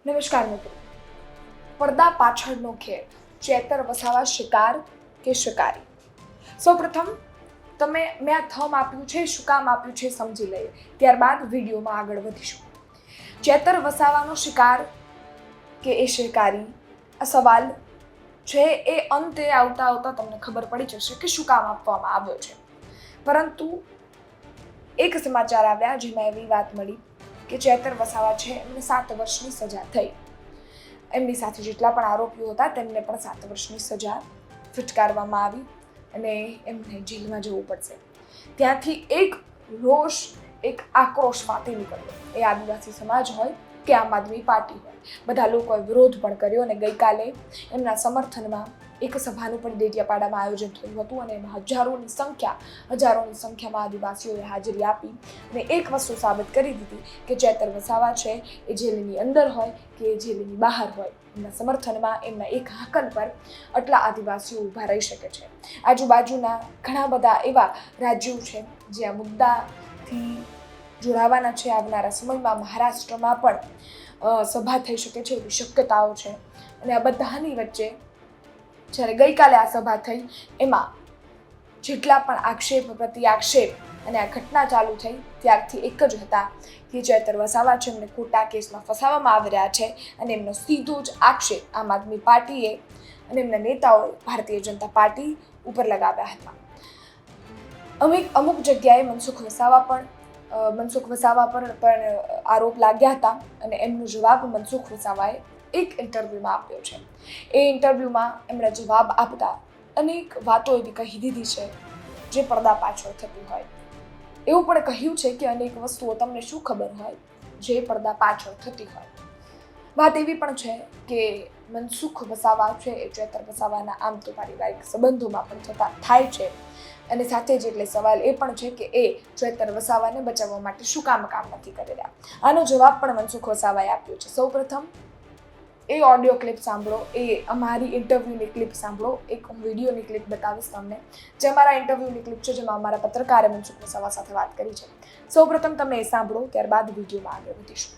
નમસ્કાર મિત્રો. પડદા પાછળનો ખેલ, ચેતર વસાવા શિકાર કે શિકારી? સૌપ્રથમ મેં આ થમ આપ્યું છે, શું કામ આપ્યું છે સમજી લઈએ, ત્યારબાદ વિડીયોમાં આગળ વધીશું. ચેતર વસાવાનો શિકાર કે એ શિકારી, આ સવાલ છે એ અંતે આવતા આવતા તમને ખબર પડી જશે કે શું કામ આપવામાં આવ્યો છે. પરંતુ એક સમાચાર આવ્યા જેમાં એવી વાત મળી કે ચેતર વસાવા છે એમને 7 વર્ષની સજા થઈ. એમની સાથે જેટલા પણ આરોપીઓ હતા તેમને પણ 7 વર્ષની સજા ફટકારવામાં આવી અને એમને જેલમાં જવું પડશે. ત્યાંથી એક રોષ, એક આક્રોશ ફાટી નીકળ્યો. એ આદિવાસી સમાજ હોય કે આમ આદમી પાર્ટી હોય, બધા લોકોએ વિરોધ પણ કર્યો અને ગઈકાલે એમના સમર્થનમાં એક સભાનું પણ ડેડિયાપાડામાં આયોજન થયું હતું અને એમાં હજારોની સંખ્યામાં આદિવાસીઓએ હાજરી આપી અને એક વસ્તુ સાબિત કરી દીધી કે ચેતર વસાવા છે એ જેલની અંદર હોય કે એ જેલની બહાર હોય, એમના સમર્થનમાં, એમના એક હાકલ પર આટલા આદિવાસીઓ ઊભા રહી શકે છે. આજુબાજુના ઘણા બધા એવા રાજ્યો છે જે આ મુદ્દાથી જોડાવાના છે. આવનારા સમયમાં મહારાષ્ટ્રમાં પણ સભા થઈ શકે છે એવી શક્યતાઓ છે. અને આ બધાની વચ્ચે જ્યારે ગઈકાલે આ સભા થઈ એમાં જેટલા પણ આક્ષેપ પ્રતિ આક્ષેપ અને આ ઘટના ચાલુ થઈ ત્યારથી એક જ હતા કે ચેતર વસાવા છે એમને ખોટા કેસમાં ફસાવવામાં આવી રહ્યા છે અને એમનો સીધો જ આક્ષેપ આમ આદમી પાર્ટીએ અને એમના નેતાઓએ ભારતીય જનતા પાર્ટી ઉપર લગાવ્યા હતા. અમુક જગ્યાએ મનસુખ વસાવા પર પણ આરોપ લાગ્યા હતા અને એમનો જવાબ મનસુખ વસાવાએ એક ઇન્ટરવ્યૂમાં આપ્યો છે. એ ઇન્ટરવ્યૂમાં એમણે જવાબ આપતા અનેક વાતો એવી કહી દીધી છે જે પડદા પાછળ થતી હોય. એવું પણ કહ્યું છે કે અનેક વસ્તુઓ તમને શું ખબર હોય જે પડદા પાછળ થતી હોય. વાત એવી પણ છે કે મનસુખ વસાવા છે એ ચેતર વસાવાના આમ તો પારિવારિક સંબંધોમાં પણ થાય છે અને સાથે જ એટલે સવાલ એ પણ છે કે એ ચેતર વસાવાને બચાવવા માટે શું કામ નથી કરી રહ્યા. આનો જવાબ પણ મનસુખ વસાવાએ આપ્યો છે. સૌપ્રથમ એ ઓડિયો ક્લિપ સાંભળો, એ અમારી ઇન્ટરવ્યૂની ક્લિપ સાંભળો. એક હું વિડીયોની ક્લિપ બતાવીશ તમને જે અમારા ઇન્ટરવ્યૂની ક્લિપ છે જેમાં અમારા પત્રકારે મનસુખ વસાવા સાથે વાત કરી છે. સૌપ્રથમ તમે એ સાંભળો, ત્યારબાદ વિડીયોમાં આગળ વધીશું.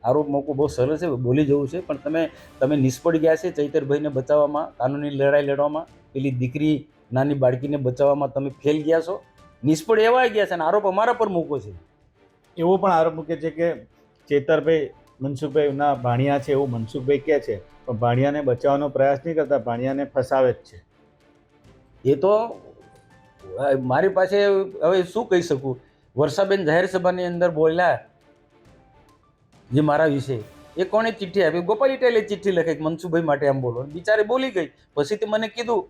આરોપ મૂકવો બહુ સરળ છે, બોલી જવું છે, પણ તમે નિષ્ફળ ગયા છે ચૈતરભાઈને બચાવવામાં, કાનૂની લડાઈ લડવામાં, પેલી દીકરી નાની બાળકીને બચાવવામાં તમે ફેલ ગયા છો, નિષ્ફળ એવા ગયા છે અને આરોપ અમારા પર મૂકો છે. એવો પણ આરોપ મૂકે છે કે ચેતરભાઈ મનસુખભાઈના ભાણિયા છે એવું મનસુખભાઈ કહે છે, પણ ભાણિયાને બચાવવાનો પ્રયાસ નહીં કરતા, ભાણિયાને ફસાવે જ છે. એ તો મારી પાસે હવે શું કહી શકું. વર્ષાબેન જાહેર સભાની અંદર બોલ્યા જે મારા વિશે, એ કોણે ચિઠ્ઠી આપી? ગોપાલ ઇટાલીએ ચિઠ્ઠી લખી મનસુખભાઈ માટે આમ બોલો. બિચારી બોલી ગઈ. પછીથી મને કીધું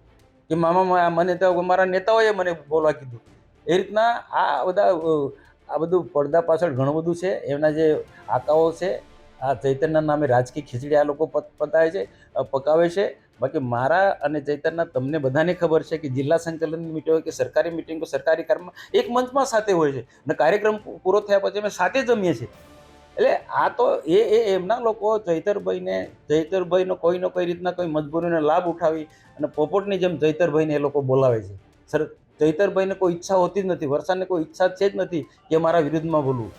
કે મામા મને તો મારા નેતાઓએ મને બોલવા કીધું. એ રીતના આ બધું પડદા પાછળ ઘણું બધું છે. એમના જે આકાઓ છે, આ ચૈતરના નામે રાજકીય ખીચડી આ લોકો પકાવે છે. બાકી મારા અને ચૈતરના તમને બધાને ખબર છે કે જિલ્લા સંકલનની મીટિંગ હોય કે સરકારી મિટિંગો સરકારી કાર્યક્રમમાં એક મંચમાં સાથે હોય છે અને કાર્યક્રમ પૂરો થયા પછી અમે સાથે જમીએ છીએ. એટલે આ તો એમના લોકો ચૈતરભાઈનો કોઈનો કોઈ રીતના કોઈ મજબૂરીનો લાભ ઉઠાવી અને પોપટની જેમ ચૈતરભાઈને એ લોકો બોલાવે છે. ચૈતરભાઈને કોઈ ઈચ્છા હોતી જ નથી, વર્ષાને કોઈ ઈચ્છા છે જ નથી કે મારા વિરુદ્ધમાં બોલવું.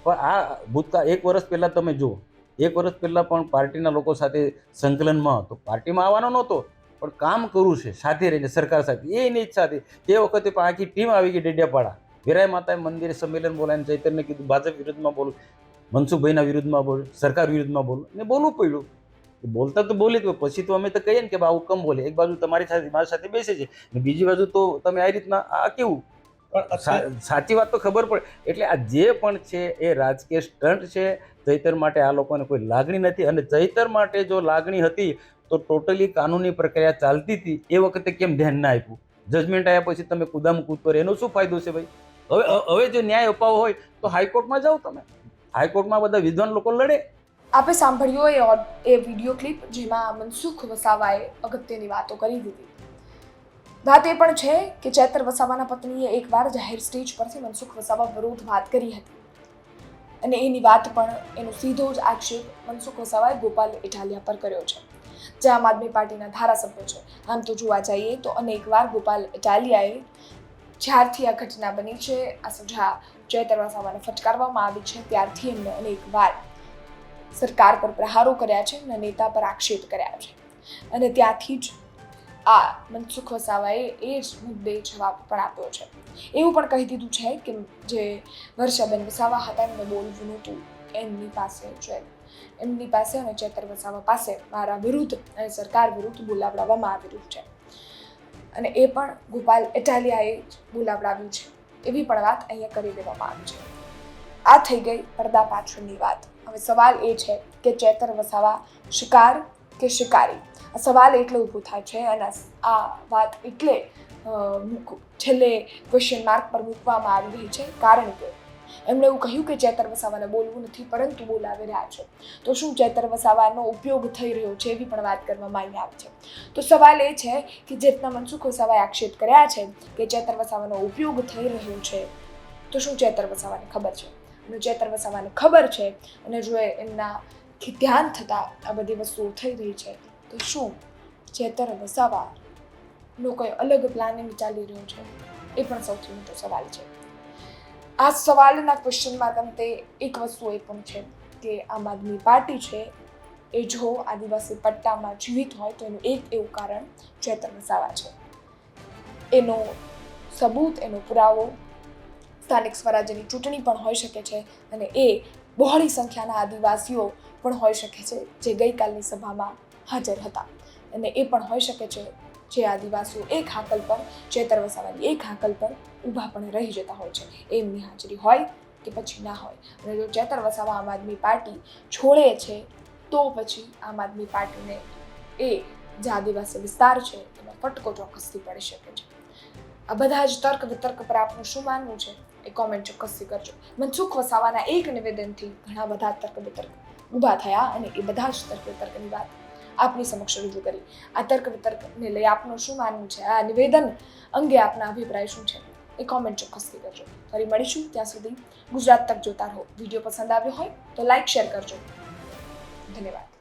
પણ આ ભૂતકાળ 1 વર્ષ પહેલાં તમે જુઓ, 1 વર્ષ પહેલાં પણ પાર્ટીના લોકો સાથે સંકલનમાં હતો. પાર્ટીમાં આવવાનો નહોતો પણ કામ કરવું છે સાથે રહીને સરકાર સાથે, એ એની ઈચ્છા હતી. તે વખતે પણ આખી ટીમ આવી ગઈ ડેડિયાપાડા. વિરાય માતાએ મંદિરે સંમેલન બોલાવીને ચૈતરને કીધું ભાજપ વિરુદ્ધમાં બોલું, મનસુખભાઈના વિરુદ્ધમાં બોલું, સરકાર વિરુદ્ધમાં બોલું, ને બોલવું પડ્યું. બોલતા તો બોલી જ, પછી તો અમે તો કહીએ ને કે આવું કમ બોલે. એક બાજુ તમારી સાથે મારી સાથે બેસે છે ને બીજી બાજુ તો તમે આ રીતના આ કેવું, સાચી વાત તો ખબર પડે. એટલે આ જે પણ છે એ રાજકીય સ્ટન્ટ છે. ચૈતર માટે આ લોકોને કોઈ લાગણી નથી અને ચૈતર માટે જો લાગણી હતી તો ટોટલી કાનૂની પ્રક્રિયા ચાલતી હતી. એ વખતે કેમ ધ્યાન ના આપ્યું? જજમેન્ટ આવ્યા પછી તમે કુદામ કૂદ કરો, એનો શું ફાયદો છે ભાઈ? હવે જો ન્યાય અપાવો હોય તો હાઈકોર્ટમાં જાઓ. તમે હાઈકોર્ટમાં બધા વિદ્વાન લોકો લડે. આપણે સાંભળ્યો એ વિડીયો ક્લિપ જેમાં મનસુખ વસાવાએ અગત્યની વાતો કરી દીધી. વાત એ પણ છે કે ચેતર વસાવાના પત્નીએ એકવાર જાહેર સ્ટેજ પરથી મનસુખ વસાવા વિરુદ્ધ વાત કરી હતી અને એની વાત પણ એનો સીધો જ આક્ષેપ મનસુખ વસાવાએ ગોપાલ ઇટાલિયા પર કર્યો છે, જે આમ આદમી પાર્ટીના ધારાસભ્ય છે. આમ તો જોવા જઈએ તો અનેકવાર ગોપાલ ઇટાલિયાએ જ્યારથી આ ઘટના બની છે, આ સજા ચેતર વસાવાને ફટકારવામાં આવી છે, ત્યારથી એમને અનેકવાર સરકાર પર પ્રહારો કર્યા છે અને નેતા પર આક્ષેપ કર્યા છે. અને ત્યાંથી જ આ મનસુખ વસાવાએ એ જ મુદ્દે જવાબ પણ આપ્યો છે. એવું પણ કહી દીધું છે કે જે વર્ષાબેન વસાવા હતા એમને બોલવું નહોતું, એમની પાસે અને ચેતર વસાવા પાસે મારા વિરુદ્ધ અને સરકાર વિરુદ્ધ બોલાવડાવવામાં આવેલું છે અને એ પણ ગોપાલ ઇટાલિયાએ જ બોલાવડાવ્યું છે, એવી પણ વાત અહીંયા કરી દેવામાં આવી છે. આ થઈ ગઈ પડદા પાછળની વાત. હવે સવાલ એ છે કે ચેતર વસાવા શિકાર કે શિકારી? આ સવાલ એટલે ઊભો થાય છે અને આ વાત એટલે છેલ્લે ક્વેશ્ચન માર્ક પર મૂકવામાં આવી રહી છે, કારણ કે એમણે એવું કહ્યું કે ચેતર વસાવાને બોલવું નથી પરંતુ બોલાવી રહ્યા છે. તો શું ચેતર વસાવાનો ઉપયોગ થઈ રહ્યો છે? એવી પણ વાત કરવામાં આવી છે. તો સવાલ એ છે કે જે રીતના મનસુખ વસાવાએ આક્ષેપ કર્યા છે કે ચેતર વસાવાનો ઉપયોગ થઈ રહ્યો છે, તો શું ચેતર વસાવાને ખબર છે? અને ચેતર વસાવાને ખબર છે અને જો એમના ધ્યાન થતાં આ બધી વસ્તુઓ થઈ રહી છે, તો શું ચેતર વસાવાનો કોઈ અલગ પ્લાનિંગ ચાલી રહ્યો છે? એ પણ સૌથી મોટો સવાલ છે. આ સવાલના ક્વેશ્ચનમાં અંતે એક વસ્તુ એ પણ છે કે આમ આદમી પાર્ટી છે એ જો આદિવાસી પટ્ટામાં જીવિત હોય તો એનું એક એવું કારણ ચેતર વસાવા છે. એનો સબૂત, એનો પુરાવો સ્થાનિક સ્વરાજ્યની ચૂંટણી પણ હોઈ શકે છે અને એ બહોળી સંખ્યાના આદિવાસીઓ પણ હોઈ શકે છે જે ગઈકાલની સભામાં હાજર હતા. અને એ પણ હોઈ શકે છે જે આદિવાસીઓ એક હાકલ પર, ચેતર વસાવાની એક હાકલ પર ઊભા પણ રહી જતા હોય છે, એમની હાજરી હોય કે પછી ના હોય. અને જો ચેતર વસાવા આમ આદમી પાર્ટી છોડે છે તો પછી આમ આદમી પાર્ટીને એ જે આદિવાસી વિસ્તાર છે એનો ફટકો ચોક્કસથી પડી શકે છે. આ બધા જ તર્ક વિતર્ક પર આપનું શું માનવું છે એ કોમેન્ટ ચોક્કસથી કરજો. મનસુખ વસાવાના એક નિવેદનથી ઘણા બધા તર્ક વિતર્ક ઊભા થયા અને એ બધા જ તર્ક વિતર્કની વાત આપની સમક્ષ રજૂ કરી. આ તર્ક વિતર્કને લઈ આપનું શું માનવું છે, આ નિવેદન અંગે આપના અભિપ્રાય શું છે એ કોમેન્ટ ચોક્કસથી કરજો. ફરી મળીશું, ત્યાં સુધી ગુજરાત તક જોતા રહો. વિડીયો પસંદ આવ્યો હોય તો લાઈક શેર કરજો. ધન્યવાદ.